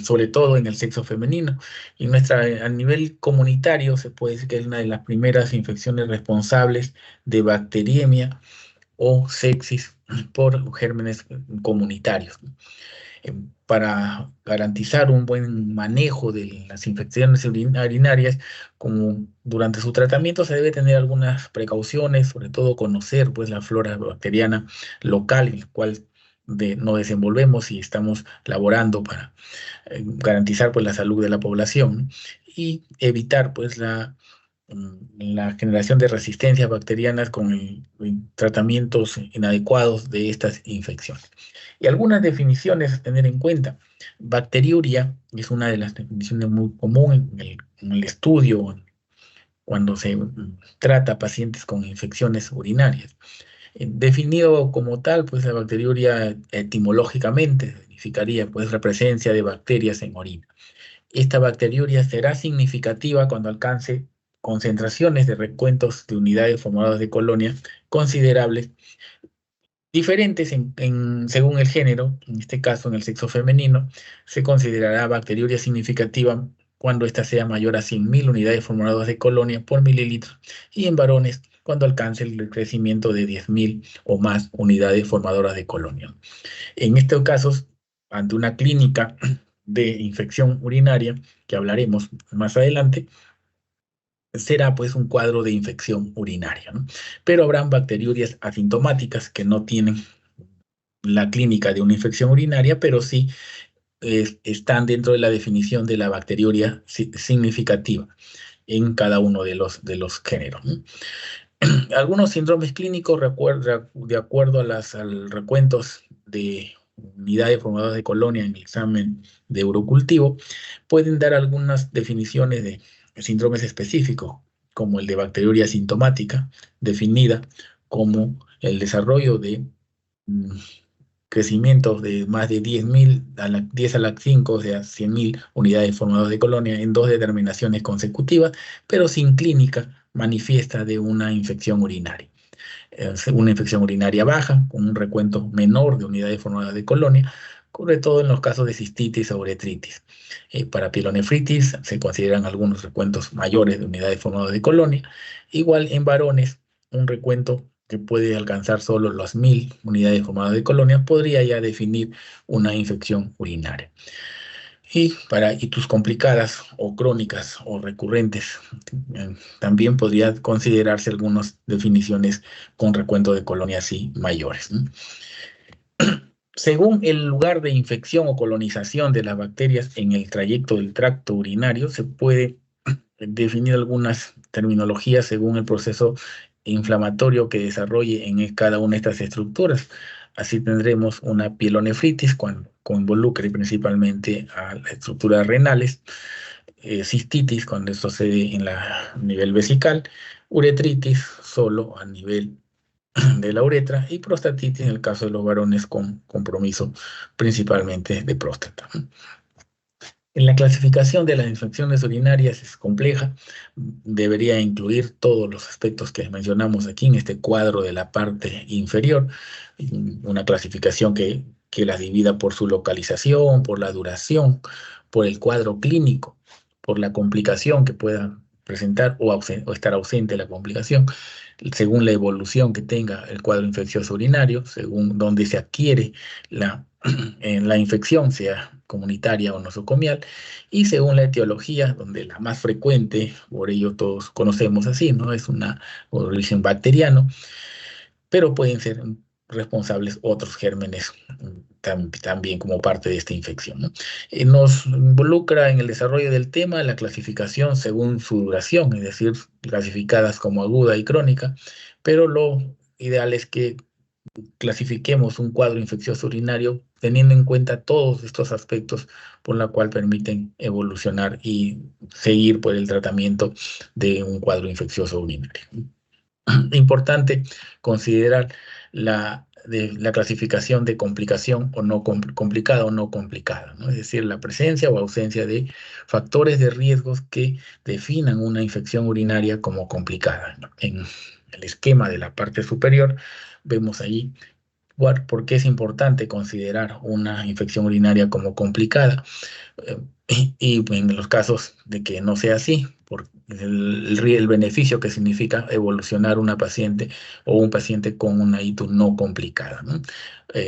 sobre todo en el sexo femenino. Y a nivel comunitario se puede decir que es una de las primeras infecciones responsables de bacteriemia o sepsis por gérmenes comunitarios. Para garantizar un buen manejo de las infecciones urinarias, como durante su tratamiento se debe tener algunas precauciones, sobre todo conocer pues la flora bacteriana local, en la cual nos desenvolvemos y estamos laborando para garantizar pues la salud de la población y evitar pues la generación de resistencias bacterianas con tratamientos inadecuados de estas infecciones. Y algunas definiciones a tener en cuenta. Bacteriuria es una de las definiciones muy común en el estudio cuando se trata a pacientes con infecciones urinarias. Definido como tal, pues la bacteriuria etimológicamente significaría pues la presencia de bacterias en orina. Esta bacteriuria será significativa cuando alcance concentraciones de recuentos de unidades formadoras de colonia considerables, diferentes según el género. En este caso, en el sexo femenino, se considerará bacteriuria significativa cuando ésta sea mayor a 100.000 unidades formadoras de colonia por mililitro, y en varones cuando alcance el crecimiento de 10.000 o más unidades formadoras de colonia. En estos casos, ante una clínica de infección urinaria, que hablaremos más adelante, será pues un cuadro de infección urinaria, ¿no? Pero habrán bacteriurias asintomáticas que no tienen la clínica de una infección urinaria, pero sí están dentro de la definición de la bacteriuria significativa en cada uno de los géneros, ¿no? Algunos síndromes clínicos, de acuerdo a al recuentos de unidades formadoras de colonia en el examen de urocultivo, pueden dar algunas definiciones de síndromes específicos, como el de bacteriuria sintomática, definida como el desarrollo de mm, crecimientos de más de 10.000 10 a la 5, o sea, 100.000 unidades formadoras de colonia en dos determinaciones consecutivas, pero sin clínica manifiesta de una infección urinaria. Una infección urinaria baja, con un recuento menor de unidades formadoras de colonia, sobre todo en los casos de cistitis o uretritis. Para pielonefritis se consideran algunos recuentos mayores de unidades formadoras de colonia. Igual en varones, un recuento que puede alcanzar solo las 1.000 unidades formadoras de colonia podría ya definir una infección urinaria. Y para hitos complicadas o crónicas o recurrentes, también podría considerarse algunas definiciones con recuento de colonias así mayores, ¿no? Según el lugar de infección o colonización de las bacterias en el trayecto del tracto urinario, se puede definir algunas terminologías según el proceso inflamatorio que desarrolle en cada una de estas estructuras. Así tendremos una pielonefritis cuando involucre principalmente a las estructuras renales, cistitis cuando esto se dé a nivel vesical, uretritis solo a nivel de la uretra, y prostatitis en el caso de los varones con compromiso principalmente de próstata. En la clasificación de las infecciones urinarias es compleja, debería incluir todos los aspectos que mencionamos aquí en este cuadro de la parte inferior, una clasificación que las divida por su localización, por la duración, por el cuadro clínico, por la complicación que pueda presentar o estar ausente la complicación, según la evolución que tenga el cuadro infeccioso urinario, según dónde se adquiere la infección, sea comunitaria o nosocomial, y según la etiología, donde la más frecuente, por ello todos conocemos así, ¿no? Es una origen bacteriano, pero pueden ser responsables otros gérmenes también como parte de esta infección, ¿no? Nos involucra en el desarrollo del tema la clasificación según su duración, es decir, clasificadas como aguda y crónica, pero lo ideal es que clasifiquemos un cuadro infeccioso urinario teniendo en cuenta todos estos aspectos por la cual permiten evolucionar y seguir por el tratamiento de un cuadro infeccioso urinario. Importante considerar la clasificación de complicación o no complicada o no complicada, ¿no? Es decir, la presencia o ausencia de factores de riesgos que definan una infección urinaria como complicada, ¿no? En el esquema de la parte superior vemos allí ¿Por qué es importante considerar una infección urinaria como complicada? Eh, y en los casos de que no sea así, por el beneficio que significa evolucionar una paciente o un paciente con una ITU no complicada, ¿no?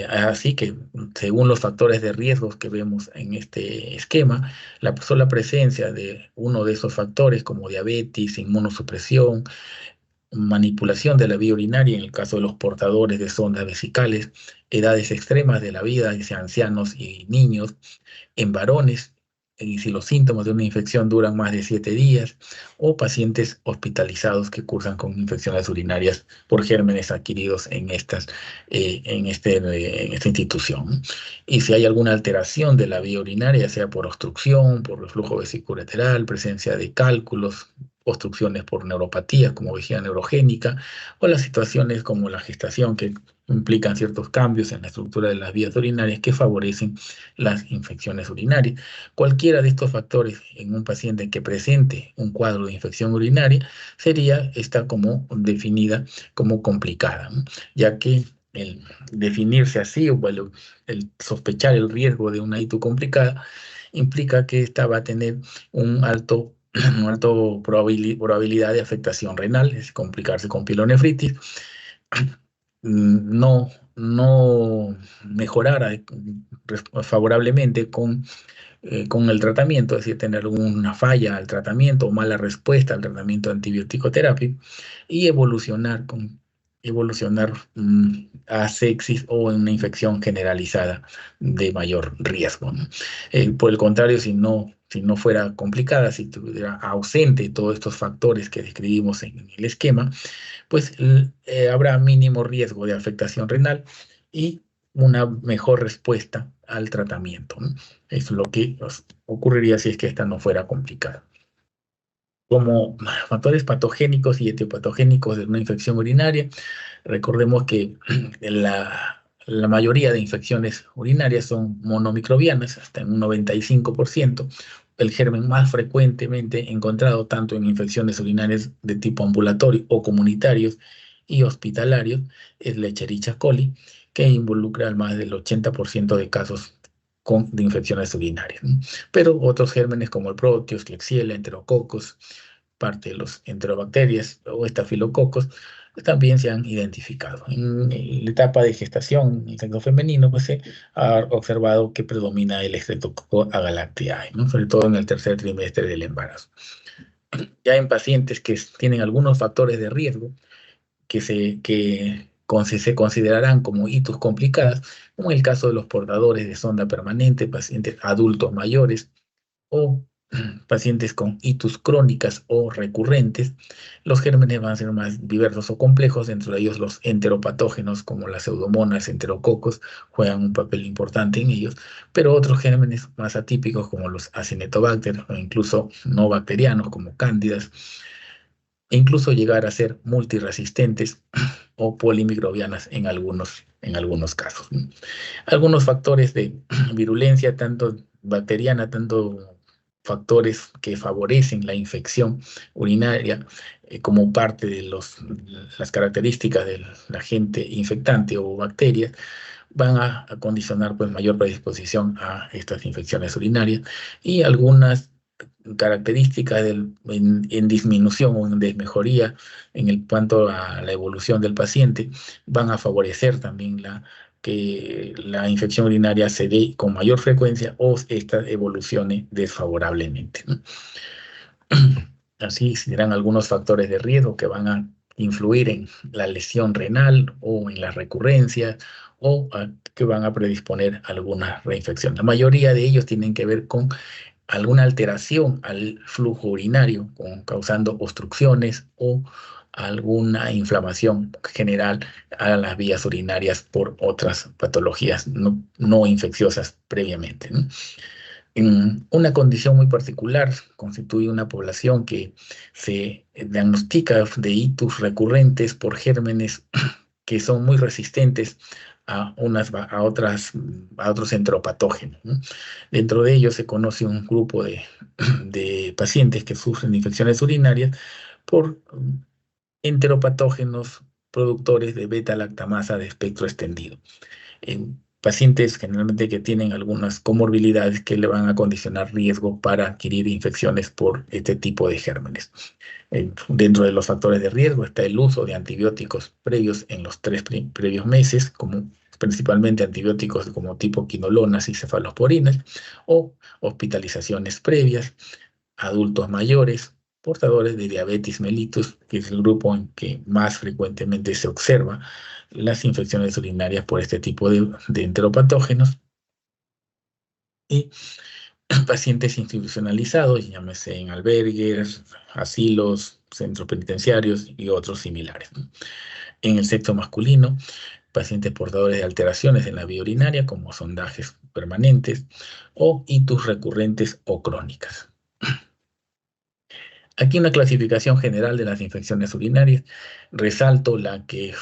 Así que, según los factores de riesgo que vemos en este esquema, la sola presencia de uno de esos factores, como diabetes, inmunosupresión, manipulación de la vía urinaria en el caso de los portadores de sondas vesicales, edades extremas de la vida, ya sea ancianos y niños, en varones, y si los síntomas de una infección duran más de 7 días, o pacientes hospitalizados que cursan con infecciones urinarias por gérmenes adquiridos en esta institución. Y si hay alguna alteración de la vía urinaria, sea por obstrucción, por reflujo vesicoureteral, presencia de cálculos, obstrucciones por neuropatías como vejiga neurogénica, o las situaciones como la gestación que implican ciertos cambios en la estructura de las vías urinarias que favorecen las infecciones urinarias. Cualquiera de estos factores en un paciente que presente un cuadro de infección urinaria está como definida como complicada, ¿no? Ya que el definirse así o el sospechar el riesgo de una ITU complicada implica que esta va a tener un alto una alta probabilidad de afectación renal, es complicarse con pielonefritis, no mejorara favorablemente con el tratamiento, es decir, tener una falla al tratamiento o mala respuesta al tratamiento antibiótico terapia y evolucionar a sepsis o una infección generalizada de mayor riesgo, ¿no? Por el contrario, si no fuera complicada, si estuviera ausente todos estos factores que describimos en el esquema, pues habrá mínimo riesgo de afectación renal y una mejor respuesta al tratamiento, ¿no? Es lo que ocurriría si es que esta no fuera complicada. Como factores patogénicos y etiopatogénicos de una infección urinaria, recordemos que la mayoría de infecciones urinarias son monomicrobianas, hasta en un 95%. El germen más frecuentemente encontrado tanto en infecciones urinarias de tipo ambulatorio o comunitarios y hospitalarios es la Escherichia coli, que involucra al más del 80% de casos de infecciones urinarias, ¿no? Pero otros gérmenes como el Proteus, Klebsiella, Enterococos, parte de los enterobacterias o estafilococos, también se han identificado. En la etapa de gestación, en el sexo femenino, pues se ha observado que predomina el Streptococcus agalactiae, ¿no? Sobre todo en el tercer trimestre del embarazo. Ya en pacientes que tienen algunos factores de riesgo se considerarán como hitos complicadas, como en el caso de los portadores de sonda permanente, pacientes adultos mayores, o pacientes con itus crónicas o recurrentes, los gérmenes van a ser más diversos o complejos, dentro de ellos los enteropatógenos como las pseudomonas, enterococos, juegan un papel importante en ellos, pero otros gérmenes más atípicos como los acinetobacter o incluso no bacterianos como cándidas, e incluso llegar a ser multiresistentes o polimicrobianas en algunos casos, ¿no? Algunos factores de virulencia, tanto bacteriana, tanto factores que favorecen la infección urinaria como parte de las características del agente infectante o bacterias, van a condicionar pues mayor predisposición a estas infecciones urinarias y algunas características en disminución o en desmejoría en cuanto a la evolución del paciente van a favorecer también que la infección urinaria se dé con mayor frecuencia o esta evolucione desfavorablemente, ¿no? Así serán algunos factores de riesgo que van a influir en la lesión renal o en la recurrencia o que van a predisponer a alguna reinfección. La mayoría de ellos tienen que ver con alguna alteración al flujo urinario, causando obstrucciones o alguna inflamación general a las vías urinarias por otras patologías no infecciosas previamente, ¿no? En una condición muy particular constituye una población que se diagnostica de itus recurrentes por gérmenes que son muy resistentes a otros enteropatógenos, ¿no? Dentro de ellos se conoce un grupo de pacientes que sufren de infecciones urinarias por enteropatógenos productores de beta-lactamasa de espectro extendido. En pacientes generalmente que tienen algunas comorbilidades que le van a condicionar riesgo para adquirir infecciones por este tipo de gérmenes. Dentro de los factores de riesgo está el uso de antibióticos previos en los 3 previos meses, como principalmente antibióticos como tipo quinolonas y cefalosporinas, o hospitalizaciones previas, adultos mayores, portadores de diabetes mellitus, que es el grupo en que más frecuentemente se observa las infecciones urinarias por este tipo de enteropatógenos, y pacientes institucionalizados, llámese en albergues, asilos, centros penitenciarios y otros similares. En el sexo masculino, pacientes portadores de alteraciones en la vía urinaria, como sondajes permanentes o itus recurrentes o crónicas. Aquí una clasificación general de las infecciones urinarias. Resalto las que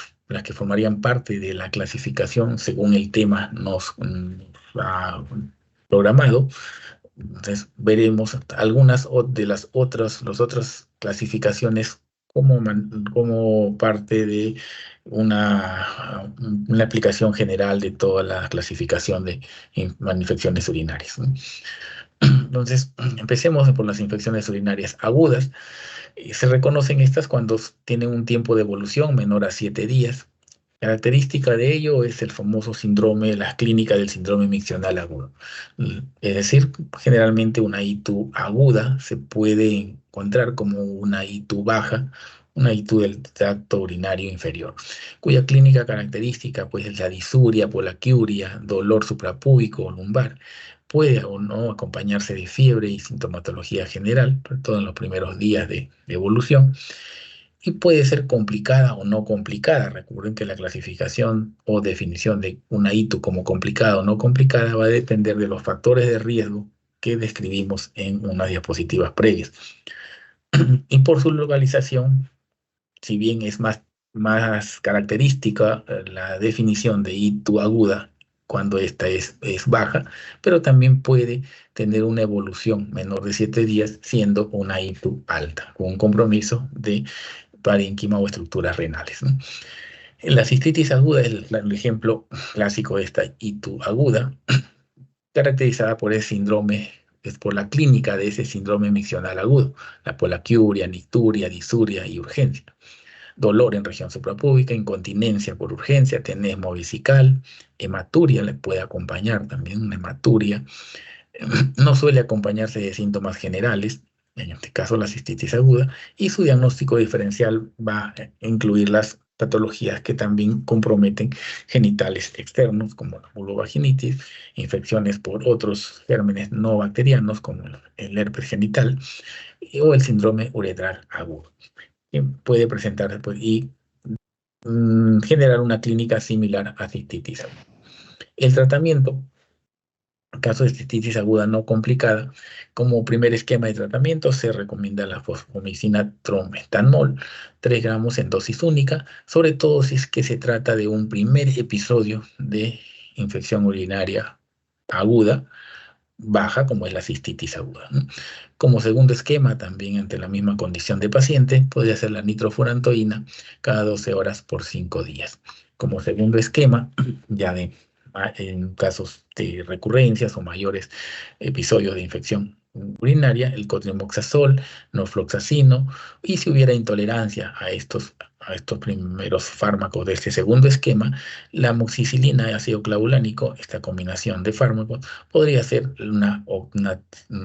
formarían parte de la clasificación según el tema nos ha programado. Entonces veremos algunas de las otras clasificaciones como parte de una aplicación general de toda la clasificación de infecciones urinarias, ¿no? Entonces, empecemos por las infecciones urinarias agudas. Se reconocen estas cuando tienen un tiempo de evolución menor a 7 días. Característica de ello es el famoso síndrome, la clínica del síndrome miccional agudo. Es decir, generalmente una ITU aguda se puede encontrar como una ITU baja, una ITU del tracto urinario inferior, cuya clínica característica pues, es la disuria, polaquiuria, dolor suprapúbico o lumbar. Puede o no acompañarse de fiebre y sintomatología general, sobre todo en los primeros días de evolución, y puede ser complicada o no complicada. Recuerden que la clasificación o definición de una ITU como complicada o no complicada va a depender de los factores de riesgo que describimos en unas diapositivas previas. Y por su localización, si bien es más característica la definición de ITU aguda cuando esta es baja, pero también puede tener una evolución menor de 7 días siendo una ITU alta, con un compromiso de parénquima o estructuras renales, ¿no? La cistitis aguda es el ejemplo clásico de esta ITU aguda, caracterizada por el síndrome, es por la clínica de ese síndrome miccional agudo, la polaquiuria, nicturia, disuria y urgencia. Dolor en región suprapúbica, incontinencia por urgencia, tenesmo vesical, hematuria le puede acompañar también, una hematuria. No suele acompañarse de síntomas generales, en este caso la cistitis aguda, y su diagnóstico diferencial va a incluir las patologías que también comprometen genitales externos, como la vulvovaginitis, infecciones por otros gérmenes no bacterianos, como el herpes genital, o el síndrome uretral agudo, que puede presentar después y generar una clínica similar a cistitis aguda. El tratamiento, en caso de cistitis aguda no complicada, como primer esquema de tratamiento se recomienda la fosfomicina trometanol, 3 gramos en dosis única, sobre todo si es que se trata de un primer episodio de infección urinaria aguda, baja, como es la cistitis aguda, ¿no? Como segundo esquema, también ante la misma condición de paciente, podría ser la nitrofurantoína cada 12 horas por 5 días. Como segundo esquema, ya en casos de recurrencias o mayores episodios de infección urinaria, el cotrimoxazol, norfloxacino, y si hubiera intolerancia a estos primeros fármacos de este segundo esquema, la amoxicilina y ácido clavulánico, esta combinación de fármacos, podría ser una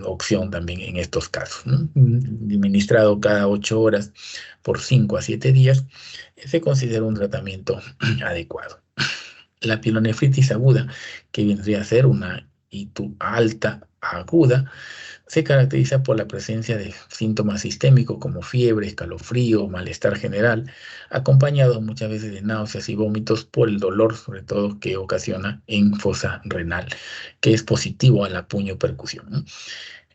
opción también en estos casos, ¿no? Administrado cada 8 horas por 5 a 7 días, se considera un tratamiento adecuado. La pielonefritis aguda, que vendría a ser una ITU alta aguda, se caracteriza por la presencia de síntomas sistémicos como fiebre, escalofrío, malestar general, acompañado muchas veces de náuseas y vómitos por el dolor, sobre todo que ocasiona en fosa renal, que es positivo a la puño-percusión, ¿no?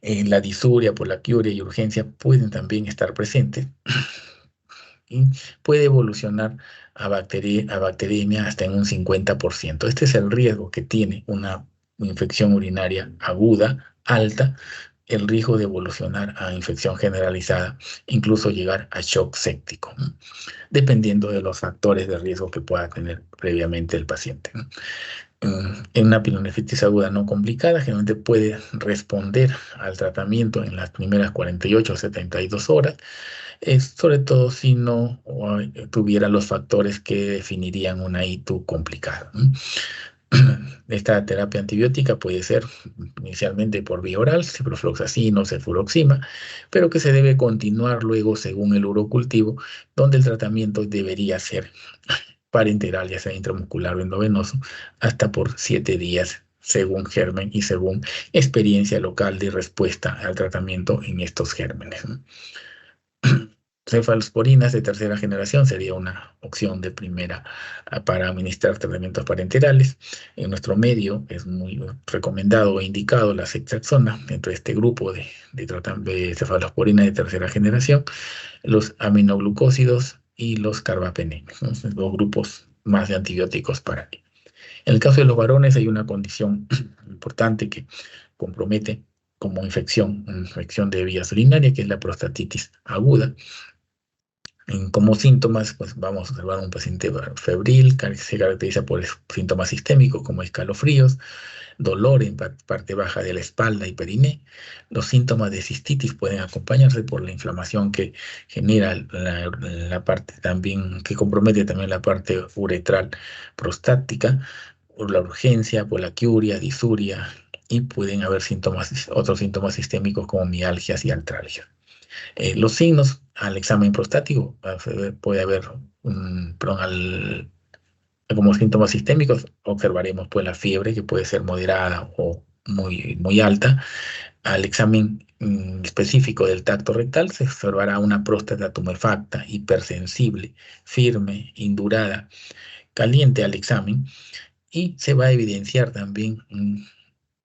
La disuria, polaquiuria y urgencia pueden también estar presentes y puede evolucionar a bacteriemia hasta en un 50%. Este es el riesgo que tiene una infección urinaria aguda, alta, el riesgo de evolucionar a infección generalizada, incluso llegar a shock séptico, ¿no? Dependiendo de los factores de riesgo que pueda tener previamente el paciente, ¿no? En una pielonefritis aguda no complicada, generalmente puede responder al tratamiento en las primeras 48 o 72 horas, sobre todo si no tuviera los factores que definirían una ITU complicada, ¿no? Esta terapia antibiótica puede ser inicialmente por vía oral, ciprofloxacino o cefuroxima, pero que se debe continuar luego según el urocultivo, donde el tratamiento debería ser parenteral, ya sea intramuscular o endovenoso, hasta por 7 días, según germen y según experiencia local de respuesta al tratamiento en estos gérmenes, ¿no? Cefalosporinas de tercera generación sería una opción de primera para administrar tratamientos parenterales. En nuestro medio es muy recomendado e indicado la ceftriaxona dentro de este grupo de cefalosporinas de tercera generación, los aminoglucósidos y los carbapenemes, ¿no? Son dos grupos más de antibióticos para ello. En el caso de los varones hay una condición importante que compromete como infección de vías urinarias, que es la prostatitis aguda. Como síntomas, pues vamos a observar un paciente febril, que se caracteriza por síntomas sistémicos como escalofríos, dolor en parte baja de la espalda y periné. Los síntomas de cistitis pueden acompañarse por la inflamación que genera la parte también, que compromete también la parte uretral prostática, por la urgencia, por la quiuria, disuria, y pueden haber otros síntomas sistémicos como mialgias y artralgias. Los signos al examen prostático puede haber, como síntomas sistémicos, observaremos pues la fiebre, que puede ser moderada o muy, muy alta. Al examen específico del tacto rectal se observará una próstata tumefacta, hipersensible, firme, indurada, caliente al examen, y se va a evidenciar también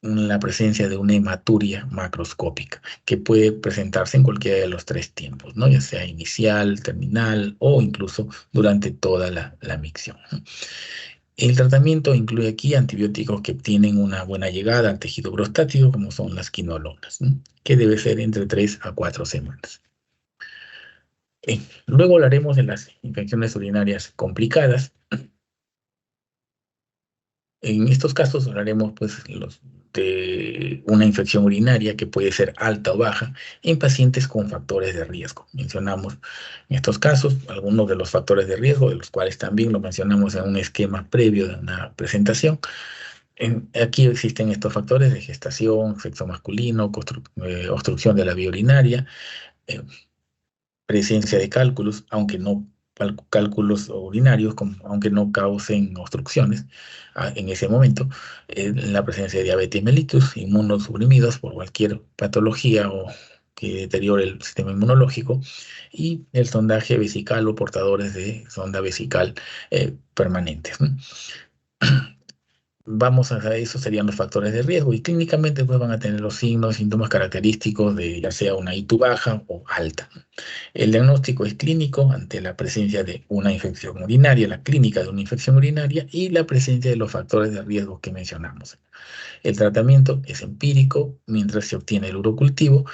la presencia de una hematuria macroscópica que puede presentarse en cualquiera de los 3 tiempos, ¿no? Ya sea inicial, terminal o incluso durante toda la micción, ¿no? El tratamiento incluye aquí antibióticos que tienen una buena llegada al tejido prostático, como son las quinolonas, ¿no? Que debe ser entre 3 a 4 semanas. Luego hablaremos de las infecciones urinarias complicadas. En estos casos hablaremos pues de una infección urinaria que puede ser alta o baja en pacientes con factores de riesgo. Mencionamos en estos casos algunos de los factores de riesgo, de los cuales también lo mencionamos en un esquema previo de una presentación. Aquí existen estos factores de gestación, sexo masculino, obstrucción de la vía urinaria, eh, presencia de cálculos, aunque no cálculos urinarios, aunque no causen obstrucciones en ese momento, la presencia de diabetes mellitus, inmunosuprimidos por cualquier patología o que deteriore el sistema inmunológico, y el sondaje vesical o portadores de sonda vesical permanentes, ¿no? Esos serían los factores de riesgo, y clínicamente pues van a tener los signos, síntomas característicos de ya sea una ITU baja o alta. El diagnóstico es clínico ante la presencia de una infección urinaria, la clínica de una infección urinaria y la presencia de los factores de riesgo que mencionamos. El tratamiento es empírico mientras se obtiene el urocultivo,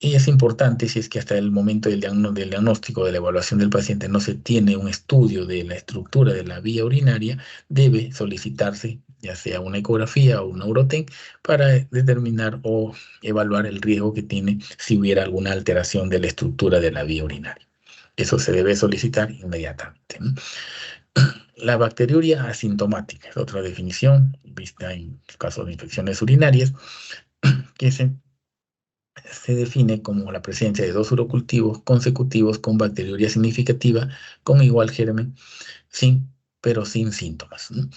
y es importante, si es que hasta el momento del diagnóstico, de la evaluación del paciente, no se tiene un estudio de la estructura de la vía urinaria, debe solicitarse ya sea una ecografía o un Neuroten para determinar o evaluar el riesgo que tiene si hubiera alguna alteración de la estructura de la vía urinaria. Eso se debe solicitar inmediatamente, ¿no? La bacteriuria asintomática es otra definición vista en casos de infecciones urinarias, que se define como la presencia de 2 urocultivos consecutivos con bacteriuria significativa con igual germen, pero sin síntomas, ¿no?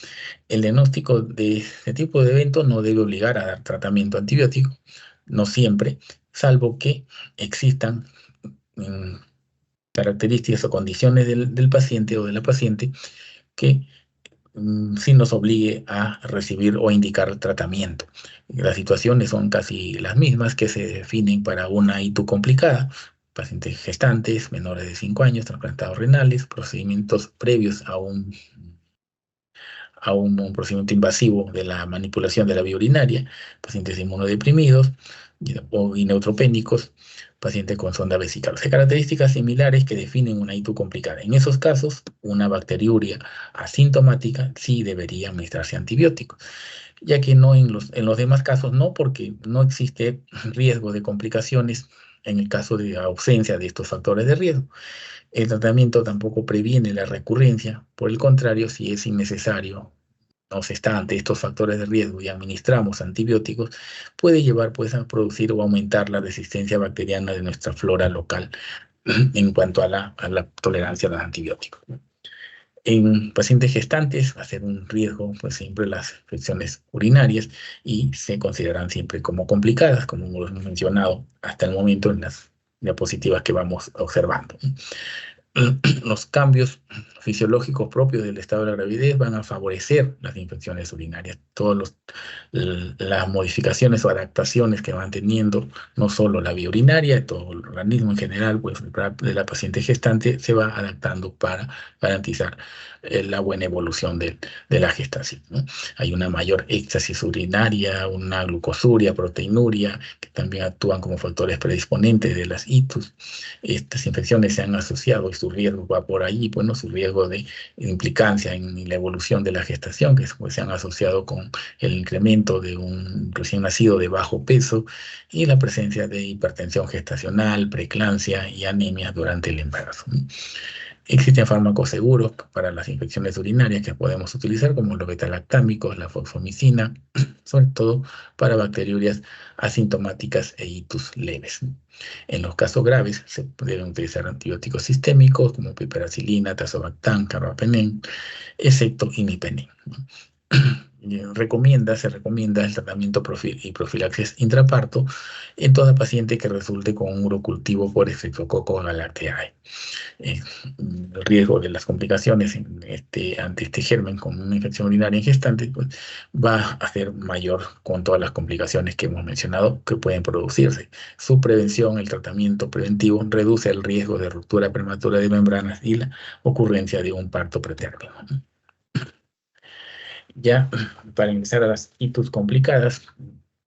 El diagnóstico de este tipo de evento no debe obligar a dar tratamiento antibiótico, no siempre, salvo que existan características o condiciones del paciente o de la paciente que sí nos obligue a recibir o indicar el tratamiento. Las situaciones son casi las mismas que se definen para una ITU complicada: pacientes gestantes, menores de 5 años, trasplantados renales, procedimientos previos a un procedimiento invasivo de la manipulación de la vía urinaria, pacientes inmunodeprimidos y neutropénicos, pacientes con sonda vesical. O sea, características similares que definen una ITU complicada. En esos casos, una bacteriuria asintomática sí debería administrarse antibióticos, ya que no en los demás casos no, porque no existe riesgo de complicaciones en el caso de ausencia de estos factores de riesgo. El tratamiento tampoco previene la recurrencia, por el contrario, si es innecesario, no se está ante estos factores de riesgo y administramos antibióticos, puede llevar pues a producir o aumentar la resistencia bacteriana de nuestra flora local en cuanto a la tolerancia a los antibióticos. En pacientes gestantes va a ser un riesgo, pues siempre las infecciones urinarias y se consideran siempre como complicadas, como hemos mencionado hasta el momento en las diapositivas que vamos observando. Los cambios fisiológicos propios del estado de la gravidez van a favorecer las infecciones urinarias. Las modificaciones o adaptaciones que van teniendo no solo la vía urinaria, todo el organismo en general, pues de la paciente gestante se va adaptando para garantizar la buena evolución de la gestación, ¿no? Hay una mayor éxtasis urinaria, una glucosuria, proteinuria, que también actúan como factores predisponentes de las ITUS. Estas infecciones se han asociado y su riesgo va por ahí, bueno, su riesgo de implicancia en la evolución de la gestación, que pues, se han asociado con el incremento de un recién nacido de bajo peso y la presencia de hipertensión gestacional, preeclampsia y anemia durante el embarazo. Existen fármacos seguros para las infecciones urinarias que podemos utilizar, como los beta-lactámicos, la fosfomicina, sobre todo para bacteriurias asintomáticas e ITUS leves. En los casos graves se deben utilizar antibióticos sistémicos como piperacilina, tazobactam, carbapenem, excepto imipenem. Se recomienda el tratamiento y profilaxis intraparto en toda paciente que resulte con un urocultivo por Streptococcus galactiae. El riesgo de las complicaciones ante este germen con una infección urinaria en gestante pues, va a ser mayor con todas las complicaciones que hemos mencionado que pueden producirse. Su prevención, el tratamiento preventivo, reduce el riesgo de ruptura prematura de membranas y la ocurrencia de un parto pretérmino. Ya para ingresar a las ITUS complicadas,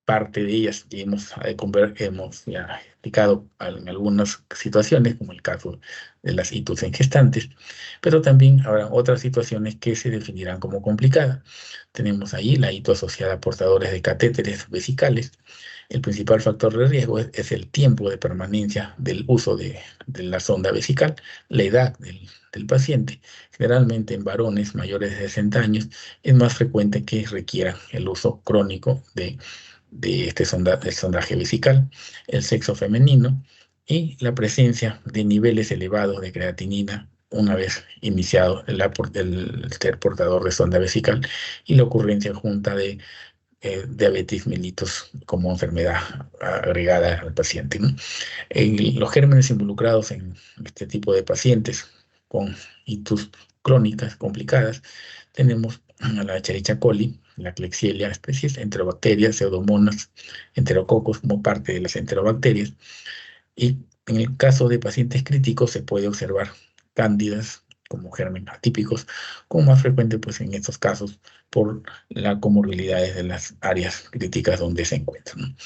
parte de ellas ya hemos ya explicado en algunas situaciones, como el caso de las ITUS en gestantes, pero también habrá otras situaciones que se definirán como complicadas. Tenemos ahí la ITU asociada a portadores de catéteres vesicales. El principal factor de riesgo es el tiempo de permanencia del uso de la sonda vesical, la edad del paciente. Generalmente en varones mayores de 60 años es más frecuente que requiera el uso crónico de el sondaje vesical, el sexo femenino y la presencia de niveles elevados de creatinina una vez iniciado el ser portador de sonda vesical y la ocurrencia junta de diabetes mellitus como enfermedad agregada al paciente, ¿no? Los gérmenes involucrados en este tipo de pacientes con ITUS crónicas complicadas, tenemos a la Escherichia coli, la Klebsiella especies, enterobacterias, pseudomonas, enterococos como parte de las enterobacterias. Y en el caso de pacientes críticos se puede observar cándidas como gérmenes atípicos, como más frecuente pues en estos casos por las comorbilidades de las áreas críticas donde se encuentran.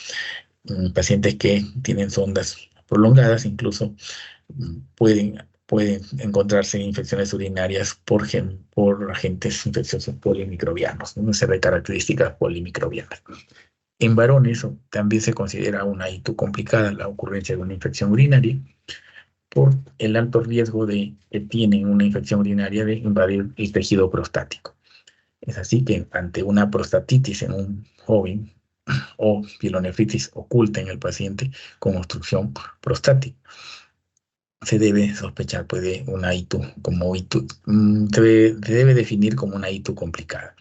Pacientes que tienen sondas prolongadas incluso pueden encontrarse infecciones urinarias por agentes infecciosos polimicrobianos, una serie de características polimicrobianas. En varones también se considera una ITU complicada la ocurrencia de una infección urinaria por el alto riesgo que tienen una infección urinaria de invadir el tejido prostático. Es así que ante una prostatitis en un joven o pielonefritis oculta en el paciente con obstrucción prostática, se debe sospechar pues, de una ITU como ITU, se debe definir como una ITU complicada.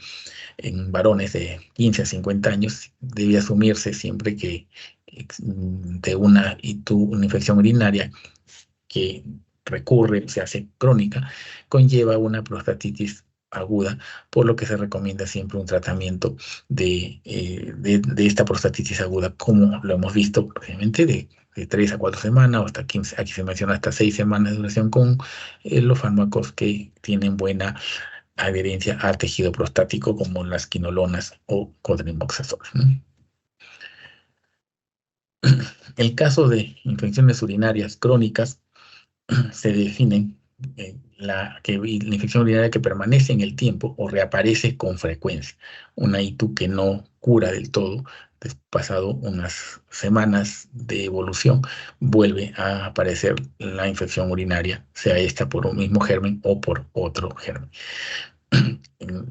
En varones de 15 a 50 años debe asumirse siempre que de una ITU, una infección urinaria que recurre, se hace crónica, conlleva una prostatitis aguda, por lo que se recomienda siempre un tratamiento de esta prostatitis aguda, como lo hemos visto previamente, de 3 a 4 semanas o hasta 15, aquí se menciona hasta 6 semanas de duración con los fármacos que tienen buena adherencia al tejido prostático como las quinolonas o codrimoxazol, ¿no? El caso de infecciones urinarias crónicas se definen la infección urinaria que permanece en el tiempo o reaparece con frecuencia. Una ITU que no cura del todo, pasado unas semanas de evolución, vuelve a aparecer la infección urinaria, sea esta por un mismo germen o por otro germen.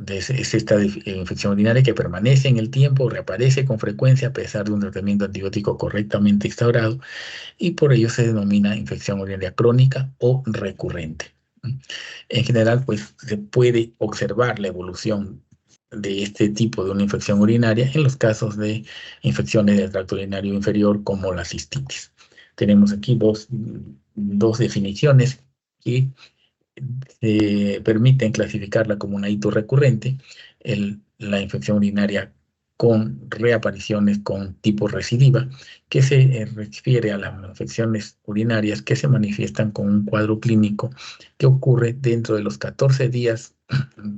Es esta infección urinaria que permanece en el tiempo, reaparece con frecuencia a pesar de un tratamiento antibiótico correctamente instaurado, y por ello se denomina infección urinaria crónica o recurrente. En general, pues se puede observar la evolución de este tipo de una infección urinaria en los casos de infecciones del tracto urinario inferior como la cistitis. Tenemos aquí dos definiciones que permiten clasificarla como una ITU recurrente, la infección urinaria con reapariciones con tipo recidiva, que se refiere a las infecciones urinarias que se manifiestan con un cuadro clínico que ocurre dentro de los 14 días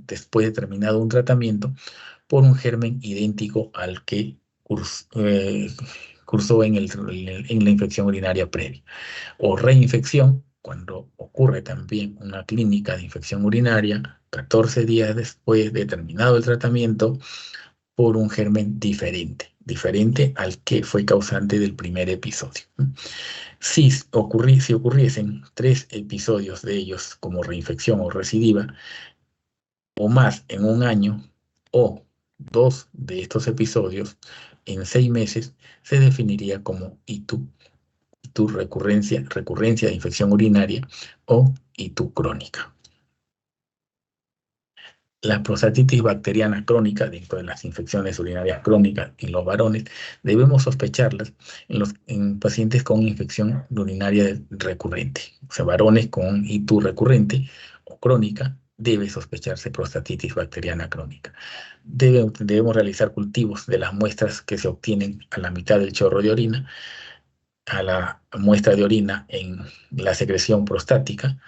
después de terminado un tratamiento por un germen idéntico al que cursó en la infección urinaria previa, o reinfección, cuando ocurre también una clínica de infección urinaria 14 días después de terminado el tratamiento por un germen diferente al que fue causante del primer episodio. Si ocurriesen 3 episodios de ellos como reinfección o recidiva, o más en un año, o 2 de estos episodios en 6 meses, se definiría como ITU recurrencia de infección urinaria o ITU crónica. La prostatitis bacteriana crónica, dentro de las infecciones urinarias crónicas en los varones, debemos sospecharlas en pacientes con infección urinaria recurrente. O sea, varones con ITU recurrente o crónica, debe sospecharse prostatitis bacteriana crónica. Debemos realizar cultivos de las muestras que se obtienen a la mitad del chorro de orina, a la muestra de orina en la secreción prostática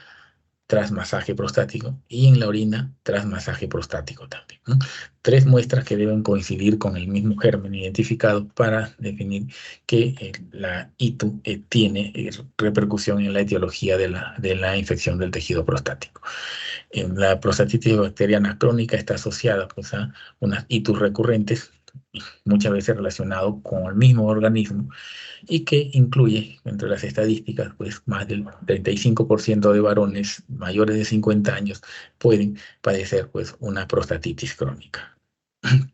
tras masaje prostático y en la orina tras masaje prostático también, ¿no? 3 muestras que deben coincidir con el mismo germen identificado para definir que la ITU tiene repercusión en la etiología de la infección del tejido prostático. La prostatitis bacteriana crónica está asociada, pues, a unas ITUs recurrentes, muchas veces relacionado con el mismo organismo, y que incluye entre las estadísticas, pues más del 35% de varones mayores de 50 años pueden padecer, pues, una prostatitis crónica,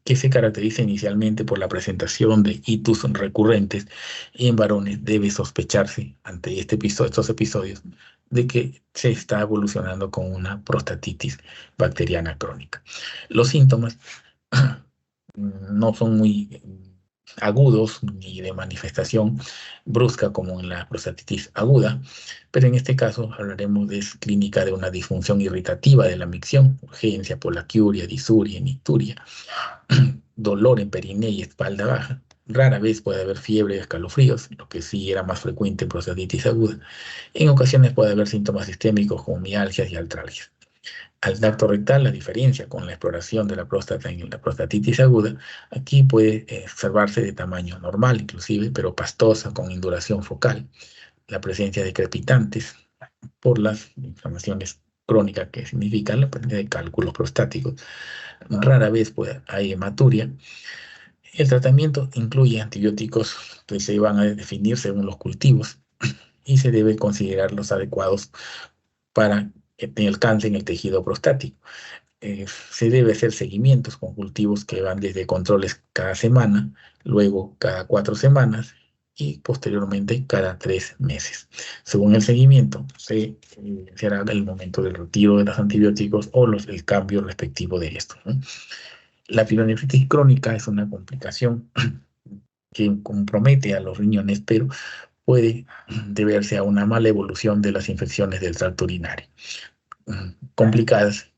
que se caracteriza inicialmente por la presentación de ITUs recurrentes, y en varones debe sospecharse ante estos episodios de que se está evolucionando con una prostatitis bacteriana crónica. Los síntomas no son muy agudos ni de manifestación brusca como en la prostatitis aguda, pero en este caso hablaremos de clínica de una disfunción irritativa de la micción, urgencia, polaquiuria, disuria, nicturia, dolor en periné y espalda baja. Rara vez puede haber fiebre y escalofríos, lo que sí era más frecuente en prostatitis aguda. En ocasiones puede haber síntomas sistémicos como mialgias y artralgias. Al tacto rectal, la diferencia con la exploración de la próstata en la prostatitis aguda, aquí puede observarse de tamaño normal inclusive, pero pastosa con induración focal, la presencia de crepitantes por las inflamaciones crónicas que significan la presencia de cálculos prostáticos. Rara vez hay hematuria. El tratamiento incluye antibióticos que se van a definir según los cultivos y se debe considerar los adecuados para que alcancen el tejido prostático. Se debe hacer seguimientos con cultivos que van desde controles cada semana, luego cada 4 semanas y posteriormente cada 3 meses. Según el seguimiento, se hará el momento del retiro de los antibióticos o el cambio respectivo de estos, ¿no? La pielonefritis crónica es una complicación que compromete a los riñones, pero puede deberse a una mala evolución de las infecciones del tracto urinario, complicadas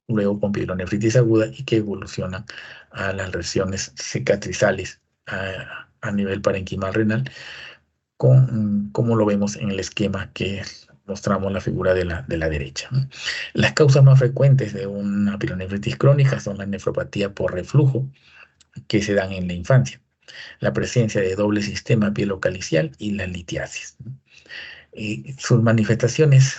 luego con pielonefritis aguda y que evolucionan a las lesiones cicatrizales a nivel parenquimal renal, como lo vemos en el esquema que mostramos la figura de la derecha, ¿no? Las causas más frecuentes de una pielonefritis crónica son la nefropatía por reflujo, que se dan en la infancia, la presencia de doble sistema pielocalicial y la litiasis, ¿no? Sus manifestaciones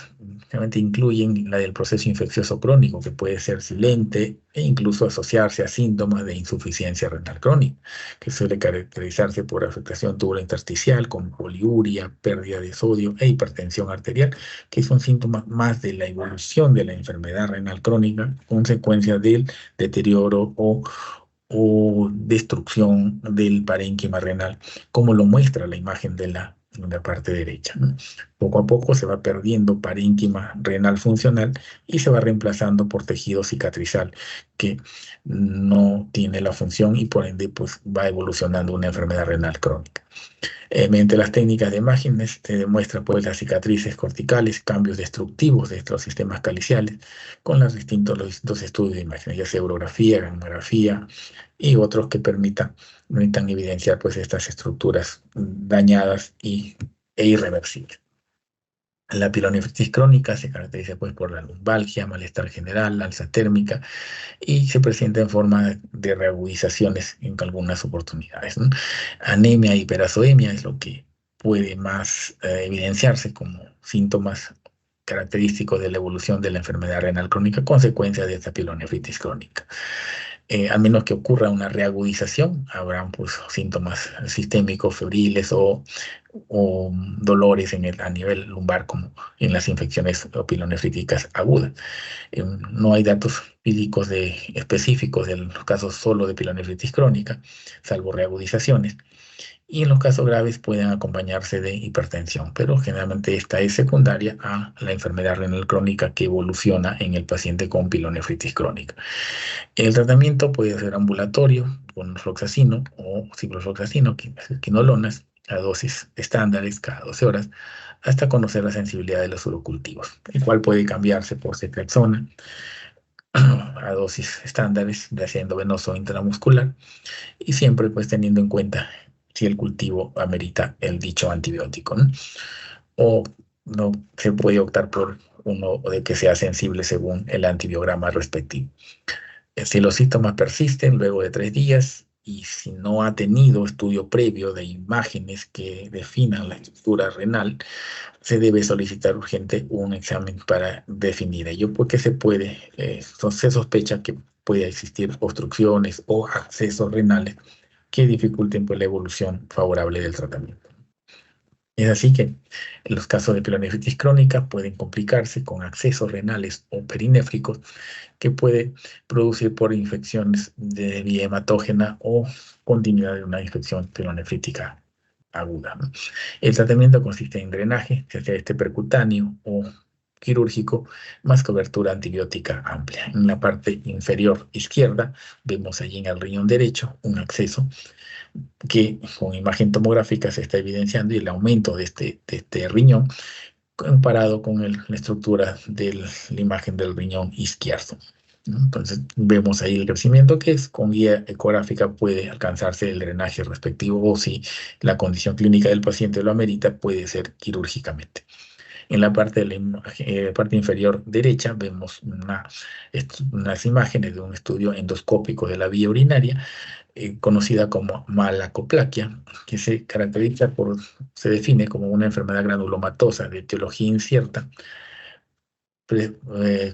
realmente incluyen la del proceso infeccioso crónico, que puede ser silente e incluso asociarse a síntomas de insuficiencia renal crónica, que suele caracterizarse por afectación tubulointersticial, con poliuria, pérdida de sodio e hipertensión arterial, que son síntomas más de la evolución de la enfermedad renal crónica, consecuencia del deterioro o destrucción del parénquima renal, como lo muestra la imagen de la parte derecha, ¿no? Poco a poco se va perdiendo parénquima renal funcional y se va reemplazando por tejido cicatrizal que no tiene la función y por ende pues, va evolucionando una enfermedad renal crónica. Mediante las técnicas de imágenes se demuestra pues las cicatrices corticales, cambios destructivos de estos sistemas caliciales con los distintos estudios de imágenes, ya sea urografía, gamografía y otros que permitan evidenciar pues estas estructuras dañadas e irreversibles. La pielonefritis crónica se caracteriza pues por la lumbalgia, malestar general, alza térmica y se presenta en forma de reagudizaciones en algunas oportunidades, ¿no? Anemia, hiperazoemia es lo que puede más evidenciarse como síntomas característicos de la evolución de la enfermedad renal crónica, consecuencia de esta pielonefritis crónica. A menos que ocurra una reagudización, habrán pues, síntomas sistémicos, febriles o dolores a nivel lumbar, como en las infecciones pilonefríticas agudas. No hay datos físicos específicos de los casos solo de pielonefritis crónica, salvo reagudizaciones. Y en los casos graves pueden acompañarse de hipertensión, pero generalmente esta es secundaria a la enfermedad renal crónica que evoluciona en el paciente con pielonefritis crónica. El tratamiento puede ser ambulatorio con floxacino o ciprofloxacino, quinolonas, a dosis estándares cada 12 horas, hasta conocer la sensibilidad de los urocultivos, el cual puede cambiarse por ceftriaxona a dosis estándares, ya sea endovenoso o intramuscular, y siempre pues teniendo en cuenta si el cultivo amerita el dicho antibiótico, ¿no? O no se puede optar por uno de que sea sensible según el antibiograma respectivo. Si los síntomas persisten luego de 3 días y si no ha tenido estudio previo de imágenes que definan la estructura renal, se debe solicitar urgente un examen para definir ello, porque se sospecha que puede existir obstrucciones o accesos renales que dificulten pues, la evolución favorable del tratamiento. Es así que en los casos de pielonefritis crónica pueden complicarse con accesos renales o perinéfricos que puede producir por infecciones de vía hematógena o continuidad de una infección pielonefrítica aguda, ¿no? El tratamiento consiste en drenaje, ya sea percutáneo o quirúrgico, más cobertura antibiótica amplia. En la parte inferior izquierda vemos allí en el riñón derecho un acceso que con imagen tomográfica se está evidenciando y el aumento de este riñón comparado con la estructura de la imagen del riñón izquierdo, ¿no? Entonces vemos ahí el crecimiento que es con guía ecográfica puede alcanzarse el drenaje respectivo o si la condición clínica del paciente lo amerita puede ser quirúrgicamente. En la parte, parte inferior derecha vemos unas imágenes de un estudio endoscópico de la vía urinaria conocida como malacoplaquia, que se define como una enfermedad granulomatosa de etiología incierta,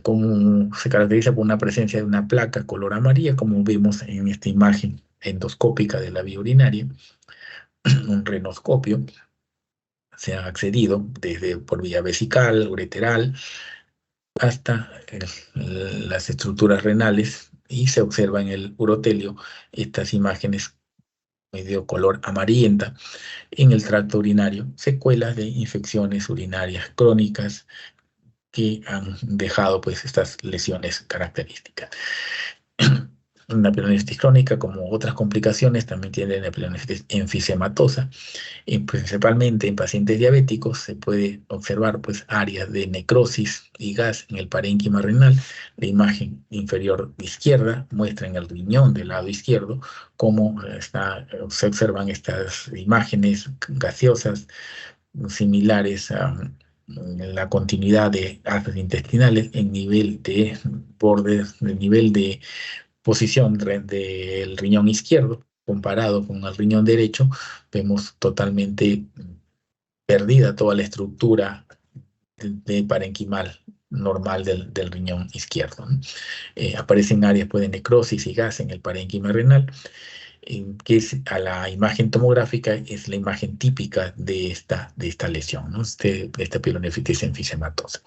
como se caracteriza por una presencia de una placa color amarilla, como vemos en esta imagen endoscópica de la vía urinaria, un renoscopio. Se ha accedido por vía vesical, ureteral, hasta las estructuras renales y se observa en el urotelio estas imágenes medio color amarillenta en el tracto urinario, secuelas de infecciones urinarias crónicas que han dejado pues estas lesiones características. Una pielonefritis crónica, como otras complicaciones, también tiene la pielonefritis enfisematosa y principalmente en pacientes diabéticos se puede observar pues áreas de necrosis y gas en el parénquima renal. La imagen inferior izquierda muestra en el riñón del lado izquierdo cómo se observan estas imágenes gaseosas similares la continuidad de arterias intestinales en nivel de bordes, el nivel de posición del riñón izquierdo comparado con el riñón derecho, vemos totalmente perdida toda la estructura de parenquimal normal del riñón izquierdo, ¿no? Aparecen áreas pues, de necrosis y gas en el parénquima renal, que es, a la imagen tomográfica es la imagen típica de esta lesión, ¿no? De esta pielonefritis enfisematosa.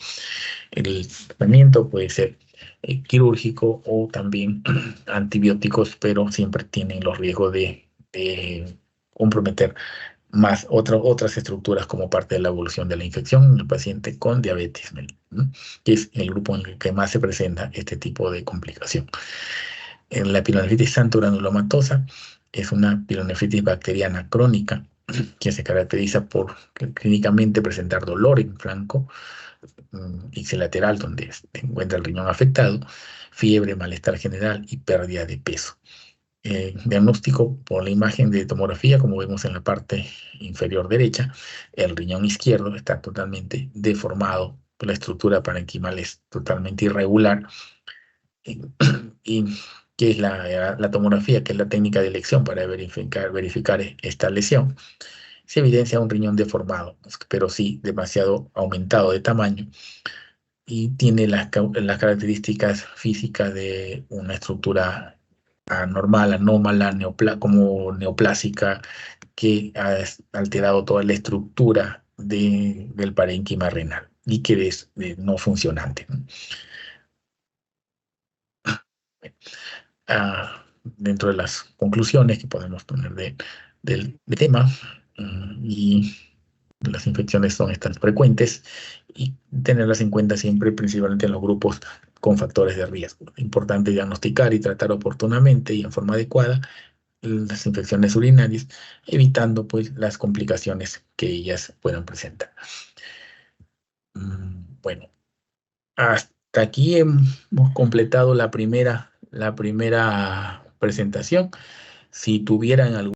El tratamiento puede ser quirúrgico o también antibióticos, pero siempre tienen los riesgos de comprometer más otras estructuras como parte de la evolución de la infección en el paciente con diabetes mellitus, ¿no? Que es el grupo en el que más se presenta este tipo de complicación. En la pielonefritis granulomatosa es una pielonefritis bacteriana crónica que se caracteriza por clínicamente presentar dolor en flanco ipsilateral donde se encuentra el riñón afectado, fiebre, malestar general y pérdida de peso. Diagnóstico por la imagen de tomografía, como vemos en la parte inferior derecha, el riñón izquierdo está totalmente deformado, la estructura parenquimal es totalmente irregular y que es la tomografía, que es la técnica de elección para verificar esta lesión, se evidencia un riñón deformado, pero sí demasiado aumentado de tamaño y tiene las características físicas de una estructura anormal, anómala, como neoplásica, que ha alterado toda la estructura del parénquima renal y que es no funcionante, ¿no? Dentro de las conclusiones que podemos poner del tema, y las infecciones son estas frecuentes y tenerlas en cuenta siempre, principalmente en los grupos con factores de riesgo. Es importante diagnosticar y tratar oportunamente y en forma adecuada las infecciones urinarias, evitando pues las complicaciones que ellas puedan presentar. Bueno, hasta aquí hemos completado la primera presentación. Si tuvieran algún